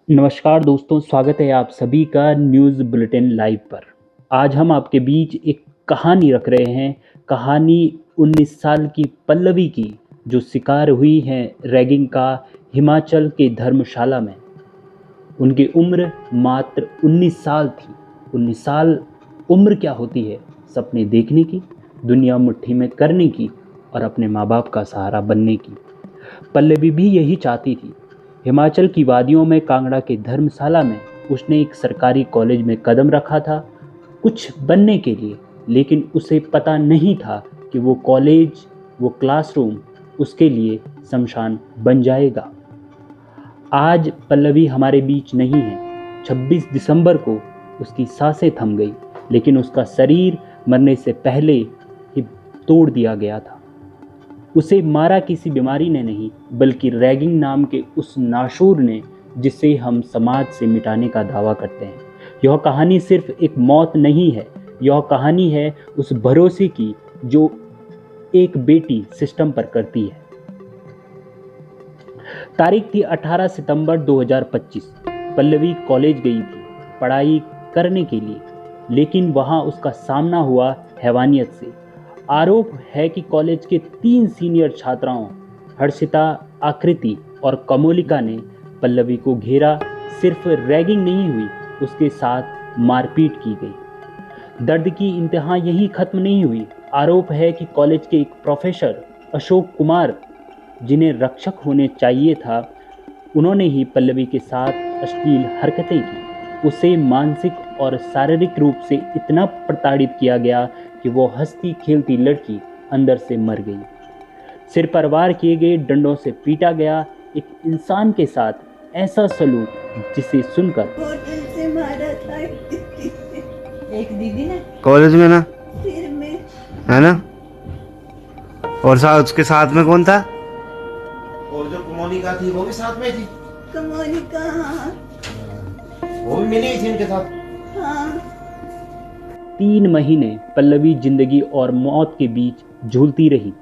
नमस्कार दोस्तों, स्वागत है आप सभी का न्यूज़ बुलेटिन लाइव पर। आज हम आपके बीच एक कहानी रख रहे हैं। कहानी 19 साल की पल्लवी की, जो शिकार हुई है रैगिंग का हिमाचल के धर्मशाला में। उनकी उम्र मात्र 19 साल थी। 19 साल उम्र क्या होती है? सपने देखने की, दुनिया मुट्ठी में करने की और अपने माँ बाप का सहारा बनने की। पल्लवी भी यही चाहती थी। हिमाचल की वादियों में कांगड़ा के धर्मशाला में उसने एक सरकारी कॉलेज में कदम रखा था, कुछ बनने के लिए। लेकिन उसे पता नहीं था कि वो कॉलेज, वो क्लासरूम उसके लिए शमशान बन जाएगा। आज पल्लवी हमारे बीच नहीं है। 26 दिसंबर को उसकी सांसें थम गई, लेकिन उसका शरीर मरने से पहले ही तोड़ दिया गया था। उसे मारा किसी बीमारी ने नहीं, बल्कि रैगिंग नाम के उस नाशूर ने, जिसे हम समाज से मिटाने का दावा करते हैं। यह कहानी सिर्फ एक मौत नहीं है, यह कहानी है उस भरोसे की जो एक बेटी सिस्टम पर करती है। तारीख थी 18 सितंबर 2025। पल्लवी कॉलेज गई थी पढ़ाई करने के लिए, लेकिन वहां उसका सामना हुआ हैवानियत से। आरोप है कि कॉलेज के 3 सीनियर छात्राओं, हर्षिता, आकृति और कमोलिका ने पल्लवी को घेरा। सिर्फ रैगिंग नहीं हुई, उसके साथ मारपीट की गई। दर्द की इंतहा यहीं खत्म नहीं हुई। आरोप है कि कॉलेज के एक प्रोफेसर अशोक कुमार, जिन्हें रक्षक होने चाहिए था, उन्होंने ही पल्लवी के साथ अश्लील हरकतें की। उसे मानसिक और शारीरिक रूप से इतना प्रताड़ित किया गया कि वो हंसती खेलती लड़की अंदर से मर गई। सिर पर वार किए गए, डंडों से पीटा गया। एक इंसान के साथ ऐसा सलूक जिसे सुनकर होटल से मारा था एक दीदी ने कॉलेज में ना, सिर में। है ना। और साथ उसके साथ में कौन था? और जो मोनिका थी वो भी साथ में थी। कमोलिका, हाँ वो भी मिली थी उनके साथ। हाँ। 3 महीने पल्लवी जिंदगी और मौत के बीच झूलती रही,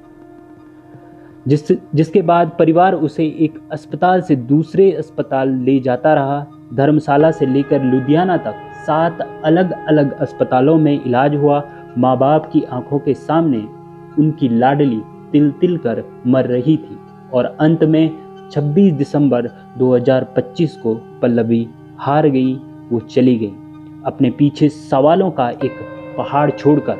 जिसके बाद परिवार उसे एक अस्पताल से दूसरे अस्पताल ले जाता रहा। धर्मशाला से लेकर लुधियाना तक 7 अलग अलग अस्पतालों में इलाज हुआ। माँ बाप की आंखों के सामने उनकी लाडली तिल तिल कर मर रही थी, और अंत में 26 दिसंबर 2025 को पल्लवी हार गई। वो चली गई अपने पीछे सवालों का एक पहाड़ छोड़कर।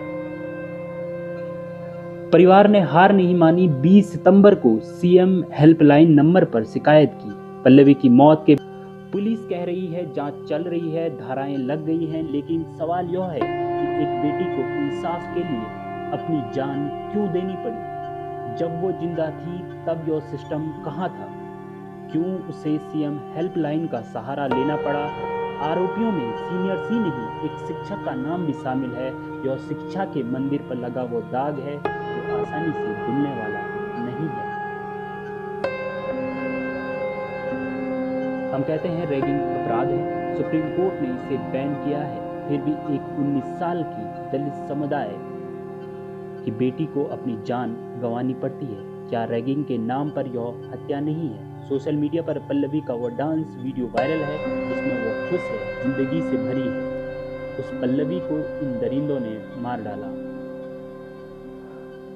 परिवार ने हार नहीं मानी। 20 सितंबर को सीएम हेल्पलाइन नंबर पर शिकायत की। पल्लवी की मौत के पुलिस कह रही है जांच चल रही है, धाराएं लग गई हैं, लेकिन सवाल यह है कि एक बेटी को इंसाफ के लिए अपनी जान क्यों देनी पड़ी? जब वो जिंदा थी तब यह सिस्टम कहाँ था? क्यों उसे सीएम हेल्पलाइन का सहारा लेना पड़ा? आरोपियों में सीनियर सी नहीं, एक शिक्षक का नाम भी शामिल है। यह शिक्षा के मंदिर पर लगा वो दाग है जो आसानी से धुलने वाला नहीं है। हम कहते हैं रैगिंग अपराध है, सुप्रीम कोर्ट ने इसे बैन किया है, फिर भी एक 19 साल की दलित समुदाय की बेटी को अपनी जान गंवानी पड़ती है। क्या रैगिंग के नाम पर यह हत्या नहीं है? सोशल मीडिया पर पल्लवी का वो डांस वीडियो वायरल है, जिसमें वो खुश है, जिंदगी से भरी है। उस पल्लवी को इन दरिंदों ने मार डाला।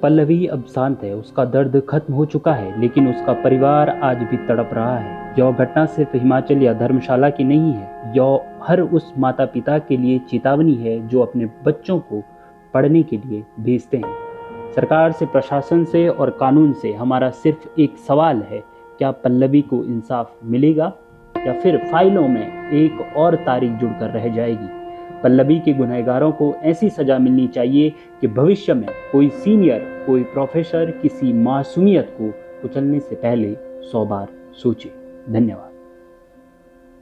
पल्लवी अब शांत है, उसका दर्द खत्म हो चुका है, लेकिन उसका परिवार आज भी तड़प रहा है। यह घटना सिर्फ हिमाचल या धर्मशाला की नहीं है, यह हर उस माता पिता के लिए चेतावनी है जो अपने बच्चों को पढ़ने के लिए भेजते हैं। सरकार से, प्रशासन से और कानून से हमारा सिर्फ एक सवाल है, क्या पल्लवी को इंसाफ मिलेगा या फिर फाइलों में एक और तारीख जुड़कर रह जाएगी? पल्लवी के गुनहगारों को ऐसी सजा मिलनी चाहिए कि भविष्य में कोई सीनियर, कोई प्रोफेसर किसी मासूमियत को कुचलने से पहले 100 बार सोचे। धन्यवाद।